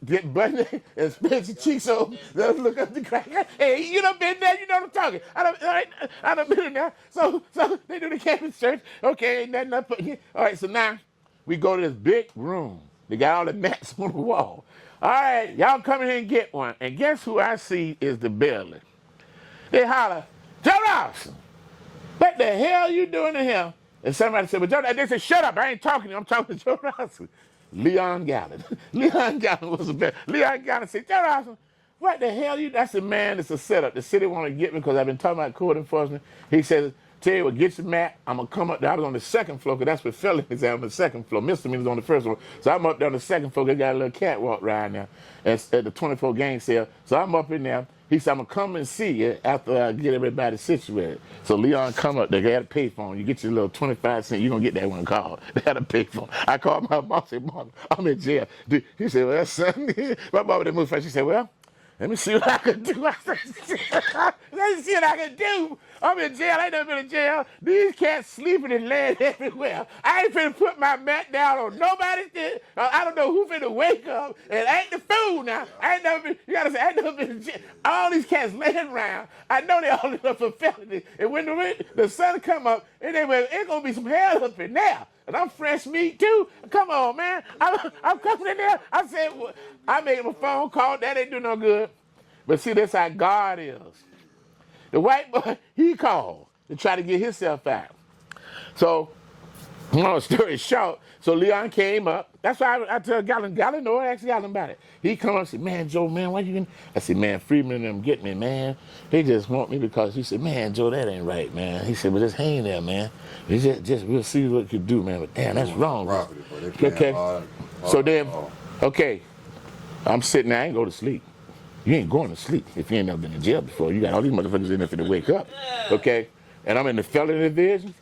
Get buttoned and spread your cheeks open. Let's look up the crack. Hey, you done been there? You know what I'm talking. I done been in there. So they do the cabin search. Okay, ain't nothing up here. All right, so now we go to this big room. They got all the mats on the wall. All right, y'all come in here and get one. And guess who I see is the building? They holler, Joe Dawson, what the hell you doing to him? And somebody said, well, Joe, they said, shut up, I ain't talking to you, I'm talking to Joe Dawson. Leon Gallen. Leon Gallen was the best. Leon Gallen said, Joe Dawson, what the hell you? I said, man, it's a setup. The city want to get me because I've been talking about court enforcement. He says, tell you what, get your map. I'm going to come up there. I was on the second floor because that's what felonies are on the second floor. Misdemeanors on the first floor. So I'm up there on the second floor. They got a little catwalk ride now at the 24 gang sale. So I'm up in there. He said, I'm going to come and see you after I get everybody situated. So Leon come up there. They had a pay phone. You get your little 25 cents. You're going to get that one call. They had a pay phone. I called my boss and said, Mom, I'm in jail. He said, well, son. My mom didn't move fast. She said, well, let me see what I can do. I said, let me see what I can do. I'm in jail. I ain't never been in jail. These cats sleeping and laying everywhere. I ain't finna put my mat down on nobody's head. I don't know who finna wake up. And I ain't the fool now. I ain't never been, you gotta say, I ain't never been in jail. All these cats laying around. I know they all up for felony. And when the sun come up, and they went, it's gonna be some hell up in there. And I'm fresh meat too. Come on, man. I'm coming in there. I said, well, I made him a phone call. That ain't do no good. But see, that's how God is. The white boy, he called to try to get himself out. So, long story short, so Leon came up. That's why I tell Gallon, no, I asked Gallon about it. He come up and said, man, Joe, man, why you getting? I said, man, Freeman and them get me, man. They just want me because he said, man, Joe, that ain't right, man. He said, but just hang there, man. Just we'll see what you do, man. But damn, that's wrong. Okay. So then, okay, I'm sitting there, I ain't go to sleep. You ain't going to sleep if you ain't never been in jail before. You got all these motherfuckers in there for to wake up, okay? And I'm in the felony division.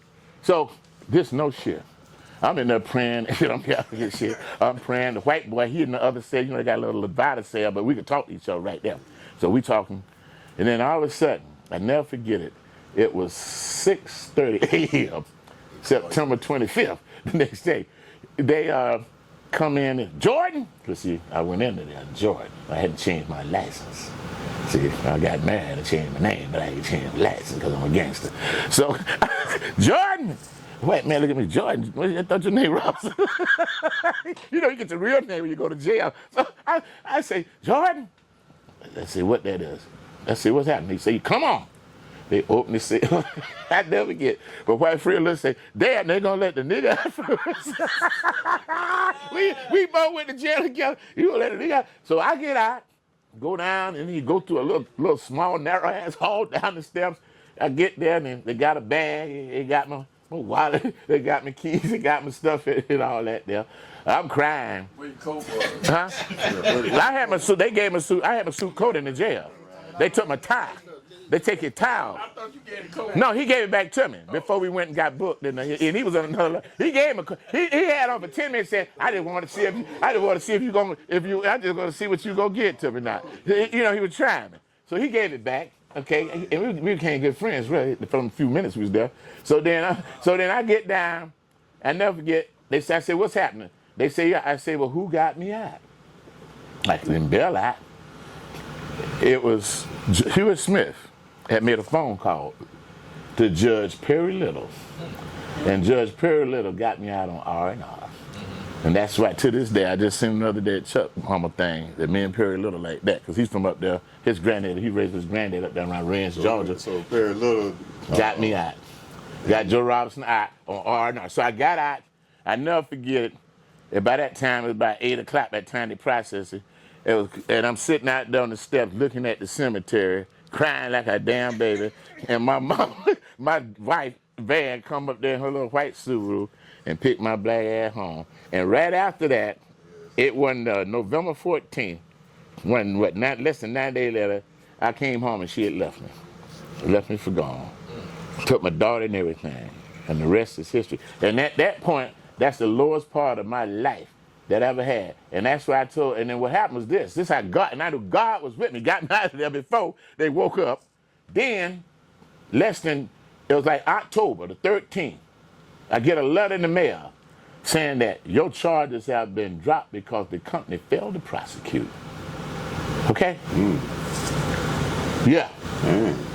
So this no shit. I'm in there praying, and I'm getting shit. I'm praying. The white boy, he in the other cell, they got a little divider cell, but we could talk to each other right there. So we talking, and then all of a sudden, I never forget it. It was 6:30 a.m. September 25th. The next day, they come in and Jordan. Cause see, I went into there, Jordan. I had to change my license. See, I got mad and changed my name, but I ain't changed my license because I'm a gangster. So, Jordan. Wait, man, look at me, Jordan. I thought your name was. You know, you get your real name when you go to jail. So I say, Jordan. Let's see what that is. Let's see what's happening. He say, come on. They open the cell. I never get. But white Free Little say, Dad, they gonna let the nigga out first. we both went to jail together. You gonna let the nigga out. So I get out, go down, and he go through a little small, narrow ass hall down the steps. I get there, and they got a bag. They got my wallet. They got my keys. They got my stuff and all that there. I'm crying. Where your coat was? Huh? I had my suit. They gave me a suit. I had my suit coat in the jail. They took my tie. They take your towel. I thought you gave the coat. No, he gave it back to me before we went and got booked. And he was on another. He gave him he had on for 10 minutes. Said, I just want to see if you gonna I just gonna see what you gonna get to me now. You know, he was trying me. So he gave it back. Okay, and we became good friends really from a few minutes we was there. So then I get down. I never forget. They said, I said, what's happening? They say, I say, well, who got me out? I didn't bail out. It was Hewitt Smith had made a phone call to Judge Perry Little, and Judge Perry Little got me out on R&R. And that's right, to this day, I just seen another day at Chuck Mama thing that me and Perry Little like that, because he's from up there. His granddad, he raised his granddad up there around Ranch, Georgia. So Perry Little got me out. Got Joe Robinson out on R&R. So I got out. I never forget it. And by that time, it was about 8 o'clock, by the time they processed it. And I'm sitting out there on the steps looking at the cemetery, crying like a damn baby. And my mom, my wife, Van, come up there in her little white Subaru and picked my black ass home. And right after that, it was November 14th, when less than 9 days later, I came home and she had left me. Left me for gone. Took my daughter and everything. And the rest is history. And at that point, that's the lowest part of my life that I ever had. And that's why I told, and then what happened was this. This is how God, and I knew God was with me, got me out of there before they woke up. Then, it was like October the 13th, I get a letter in the mail saying that your charges have been dropped because the company failed to prosecute. Okay? Yeah.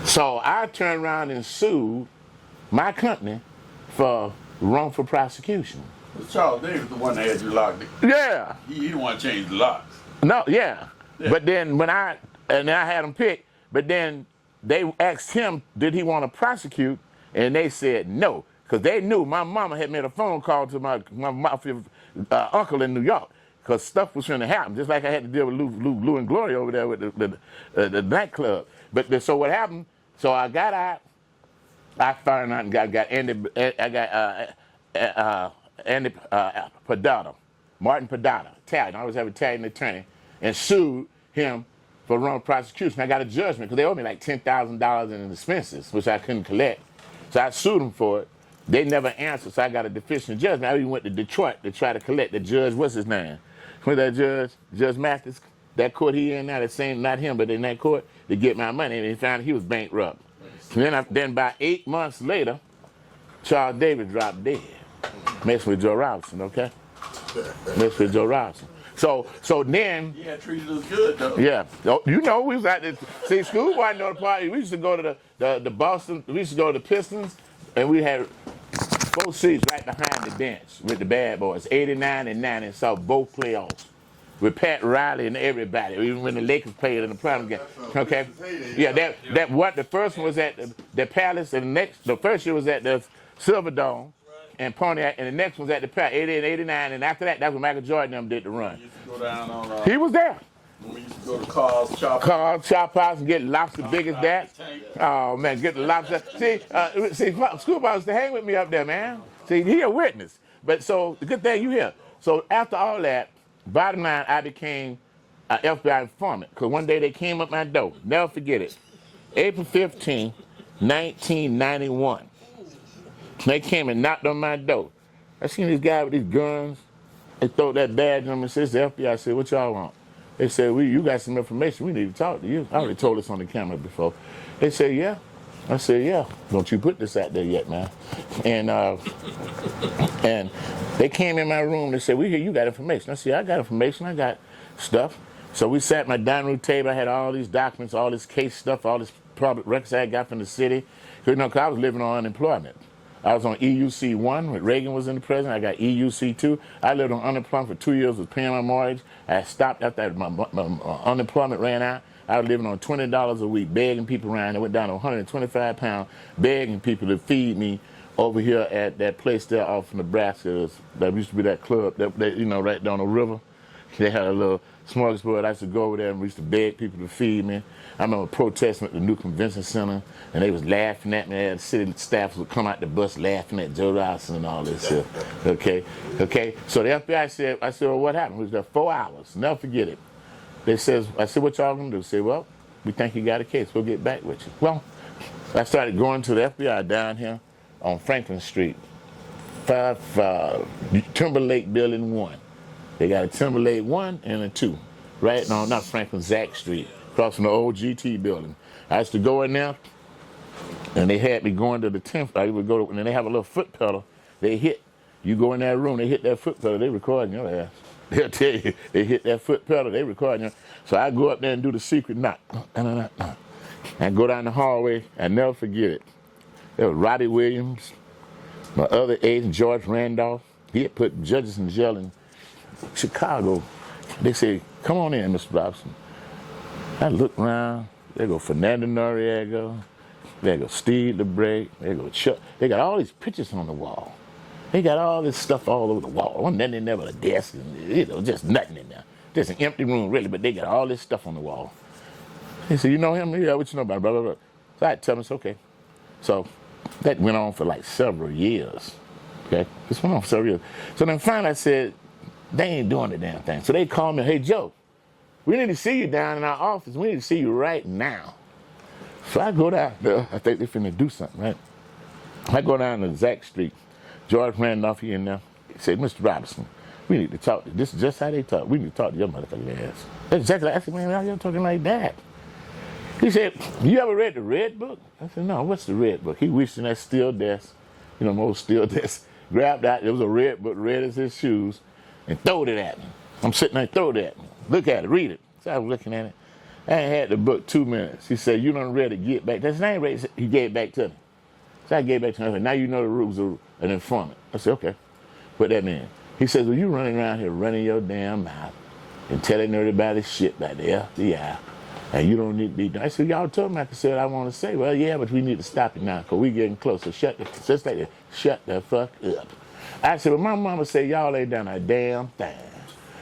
So I turned around and sued my company for wrongful prosecution. Charles Davis, the one that had you locked in. Yeah. He the one that changed the locks. No, yeah. But then when I had him picked, but then they asked him, did he want to prosecute? And they said no, because they knew my mama had made a phone call to my uncle in New York, because stuff was going to happen, just like I had to deal with Lou and Gloria over there with the nightclub. But so what happened? So I got out. I found out and got Andy Padada, Martin Padada, Italian. I always have an Italian attorney, and sued him for wrong prosecution. I got a judgment because they owed me like $10,000 in expenses, which I couldn't collect. So I sued them for it. They never answered, so I got a deficient judgment. I even went to Detroit to try to collect the judge. What's his name? With that Judge Mathis, that court he in now, the same, not him, but in that court, to get my money, and he found he was bankrupt. And then about 8 months later, Charles Davis dropped dead. Messed with Joe Robinson, okay? Messed with Joe Robinson. So then... Yeah, treated us good, though. Yeah. You know, we was at the... See, schoolboy know the party. We used to go to the Boston... We used to go to the Pistons, and we had 4 seats right behind the bench with the bad boys. 89 and 90, and saw both playoffs. With Pat Riley and everybody, even when the Lakers played in the prime game. Okay? Yeah, the first one was at the Palace, and the first year was at the Silverdome and Pontiac, and the next one was at the Palace, 88 and 89, and after that's when Michael Jordan them did the run. We used to go down on... He was there. We used to go to Carl's Chop House and get lobster big as that. Oh, man, get the lobster. See, Schoolboy used to hang with me up there, man. See, he a witness. But so, the good thing you here. So after all that, bottom line, I became an FBI informant, because one day they came up my door. Never forget it. April 15, 1991. They came and knocked on my door. I seen this guy with these guns. They throw that badge on me and says, the FBI. I said, what y'all want? They said, you got some information. We need to talk to you. I already told this on the camera before. They said, yeah. I said, yeah. Don't you put this out there yet, man. And they came in my room. They said, we hear you got information. I said, I got information. I got stuff. So we sat at my dining room table. I had all these documents, all this case stuff, all this public records I got from the city. Because I was living on unemployment. I was on EUC 1 when Reagan was in the president. I got EUC 2. I lived on unemployment for 2 years, was paying my mortgage. I stopped after my unemployment ran out. I was living on $20 a week, begging people around. I went down to 125 pounds, begging people to feed me over here at that place there off in Nebraska. That used to be that club, that right down the river. They had a little smorgasbord. I used to go over there and we used to beg people to feed me. I remember protesting at the new convention center, and they was laughing at me. The city staff would come out the bus laughing at Joe Robinson and all this here. Okay. So the FBI said, I said, well, what happened? We was there 4 hours. Never forget it. I said, what y'all gonna do? They said, well, we think you got a case. We'll get back with you. Well, I started going to the FBI down here on Franklin Street, Timberlake Building 1. They got a Timberlake 1 and a 2. Right? No, not Franklin, Zach Street, across from the old GT building. I used to go in there, and they had me going to the 10th. I would go to, and then they have a little foot pedal. They hit. You go in that room, they hit that foot pedal, they recording your ass. They'll tell you, they hit that foot pedal, they recording you. So I go up there and do the secret knock. I go down the hallway, I never forget it. There was Robbie Williams, my other agent, George Randolph. He had put judges in jail in Chicago. They say, come on in, Mr. Robinson. I look around, there go Fernando Noriega, there go Steve LeBray, there go Chuck. They got all these pictures on the wall. They got all this stuff all over the wall. Wasn't nothing in there but a desk, and, just nothing in there. Just an empty room, really, but they got all this stuff on the wall. They said, you know him? Yeah, what you know about him? Blah, blah, blah. So I tell them, it's okay. So that went on for like several years. Okay? This went on for several years. So then finally I said, they ain't doing the damn thing. So they called me, hey, Joe, we need to see you down in our office. We need to see you right now. So I go down there. I think they're finna do something, right? I go down to Zach Street. George Randolph, he in there. He said, Mr. Robinson, we need to talk. This is just how they talk. We need to talk to your motherfucking ass. That's exactly. I said, man, how y'all talking like that? He said, you ever read the Red Book? I said, no, what's the Red Book? He reached in that steel desk, my old steel desk, grabbed out, there was a red book, red as his shoes, and throwed it at me. I'm sitting there, throwed it at me. Look at it, read it. So I was looking at it. I ain't had the book 2 minutes. He said, you done read it, get back. That's not read. He gave it back to me. So I gave it back to him. I said, now you know the rules of an informant. I said, okay. What that mean? He says, well, you running around here running your damn mouth and telling everybody shit about the FBI, and you don't need to be done. I said, y'all told me I could say what I want to say. Well, yeah, but we need to stop it now because we getting closer. Shut the fuck up. I said, well, my mama said y'all ain't done a damn thing.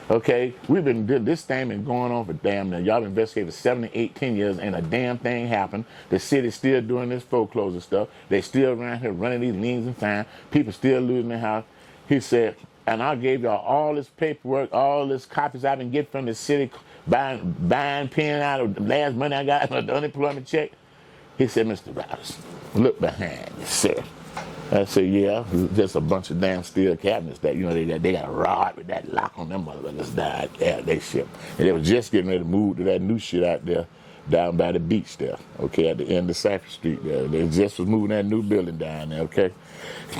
Okay, we've been doing this thing been going on for damn near. Y'all investigated for 7 to 8, 10 years, and a damn thing happened. The city's still doing this foreclosure stuff. They still around here running these liens and fines. People still losing their house. He said, and I gave y'all all this paperwork, all this copies I've been getting from the city, buying pen out of the last money I got on the unemployment check. He said, Mr. Roberts, look behind you, sir. I said, yeah, just a bunch of damn steel cabinets that, they got a rod with that lock on them motherfuckers died. Yeah, they ship. And they were just getting ready to move to that new shit out there, down by the beach there, okay, at the end of Cypress Street there. They just was moving that new building down there, okay?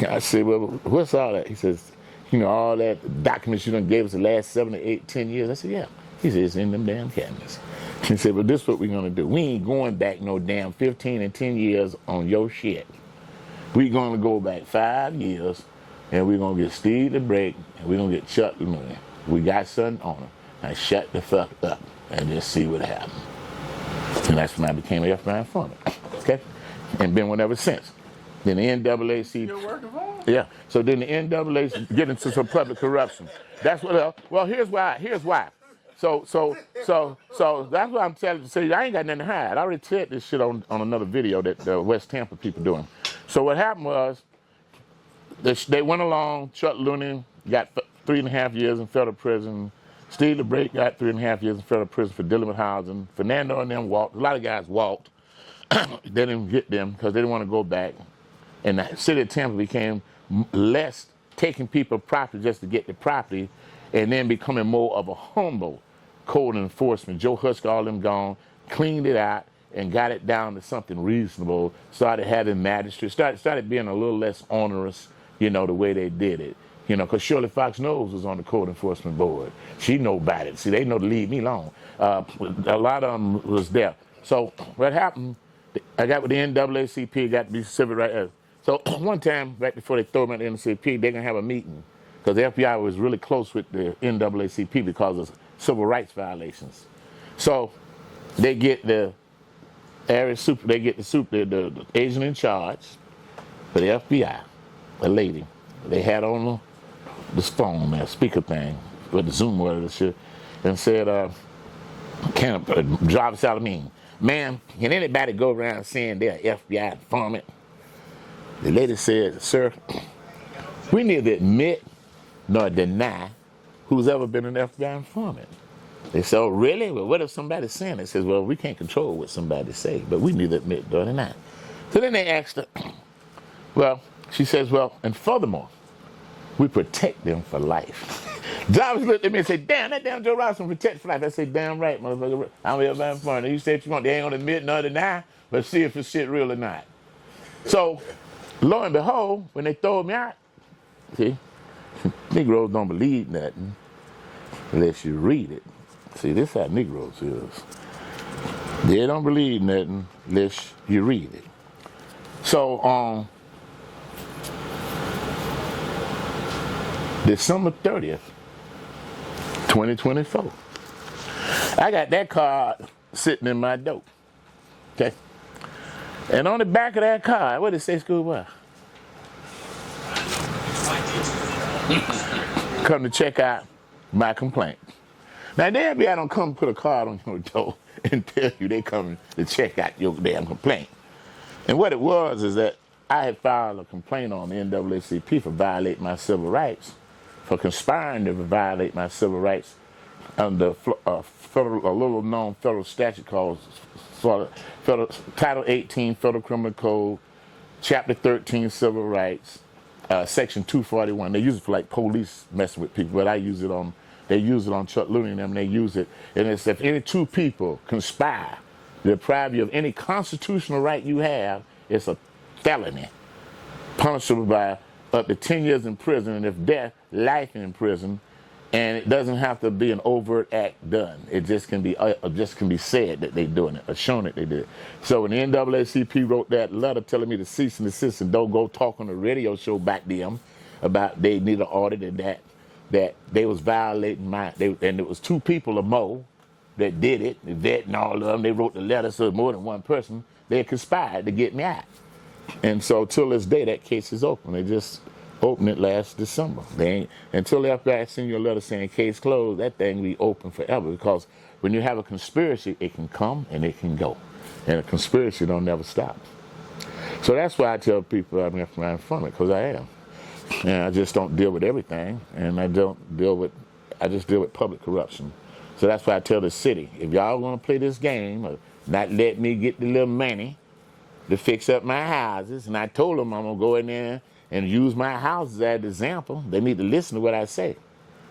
I said, well, what's all that? He says, all that documents you done gave us the last 7 to 8, 10 years. I said, yeah. He said, it's in them damn cabinets. He said, well, this is what we're going to do. We ain't going back no damn 15 and 10 years on your shit. We're going to go back 5 years, and we're going to get Steve the Break, and we're going to get Chuck the Money. We got something on him. Now shut the fuck up and just see what happens. And that's when I became an FBI informant. Okay? And been one ever since. Then the NAACP. You're working for him? Yeah. So then the NAACP get into some public corruption. That's what. Well, here's why. So that's what I'm telling you. See, I ain't got nothing to hide. I already said this shit on another video that the West Tampa people doing. So what happened was, they went along. Chuck Looney got 3.5 years in federal prison. Steve LeBrake got 3.5 years in federal prison for dealing with housing. Fernando and them walked. A lot of guys walked. They didn't get them because they didn't want to go back. And the city of Tampa became less taking people's property just to get the property, and then becoming more of a humble code enforcement. Joe Husker, all them gone, cleaned it out and got it down to something reasonable. Started having magistrates, started being a little less onerous, the way they did it. Because Shirley Fox Knowles was on the code enforcement board. She know about it. See, they know to leave me alone. A lot of them was there. So what happened, I got with the NAACP, got to be civil rights. So one time, right before they throw me at the NAACP, they're going to have a meeting. Because the FBI was really close with the NAACP because of civil rights violations. So they get the area super, the agent in charge for the FBI, a lady. They had on this phone, that speaker thing, with the Zoom word and shit, and said, Jarvis Salamine, ma'am, can anybody go around saying they're an FBI informant? The lady said, sir, we neither admit nor deny who's ever been an FBI informant. They said, oh, really? Well, what if somebody's saying it? Says, well, we can't control what somebody say, but we neither admit nor deny. So then they asked her, well, she says, well, and furthermore, we protect them for life. Jarvis looked at me and said, damn, that damn Joe Robinson protect for life. I said, damn right, motherfucker. I'm an FBI informant. You say what you want. They ain't gonna admit nor deny, but see if it's shit real or not. So, lo and behold, when they throw me out, see, Negroes don't believe nothing unless you read it. See, this is how Negroes is. They don't believe nothing unless you read it. So, December 30th, 2024, I got that card sitting in my door. Okay? And on the back of that card, what did it say, schoolboy? Come to check out my complaint. Now, the FBI don't come put a card on your door and tell you they come to check out your damn complaint. And what it was is that I had filed a complaint on the NAACP for violating my civil rights, for conspiring to violate my civil rights under a little known federal statute called Title 18 Federal Criminal Code, Chapter 13 Civil Rights, Section 241. They use it for like police messing with people, but they use it on Chuck Looney and them, they use it. And it's if any two people conspire to deprive you of any constitutional right you have, it's a felony, punishable by up to 10 years in prison, and if death, life in prison. And it doesn't have to be an overt act done. It just can be said that they're doing it, or shown that they did it. So when the NAACP wrote that letter telling me to cease and desist and don't go talk on the radio show back to them, about they need an audit that they was violating and it was 2 people or more that did it, the vet and all of them. They wrote the letter, so more than one person. They conspired to get me out. And so till this day, that case is open. They just opened it last December. They ain't, until the FBI send you a letter saying case closed, that thing be open forever, because when you have a conspiracy, it can come and it can go. And a conspiracy don't never stop. So that's why I tell people I'm right from it, because I am. And I just don't deal with everything, and I just deal with public corruption. So that's why I tell the city, if y'all want to play this game, or not let me get the little money to fix up my houses, and I told them I'm going to go in there and use my houses as an example, they need to listen to what I say.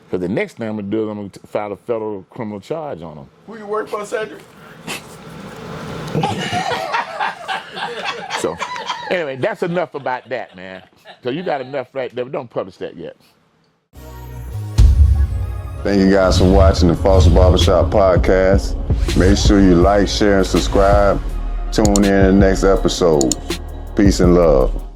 Because the next thing I'm going to do is I'm going to file a federal criminal charge on them. Who you work for, Cedric? So, anyway, that's enough about that, man. So you got enough right there, but don't publish that yet. Thank you guys for watching the Foster Barbershop podcast. Make sure you like, share, and subscribe. Tune in to the next episode. Peace and love.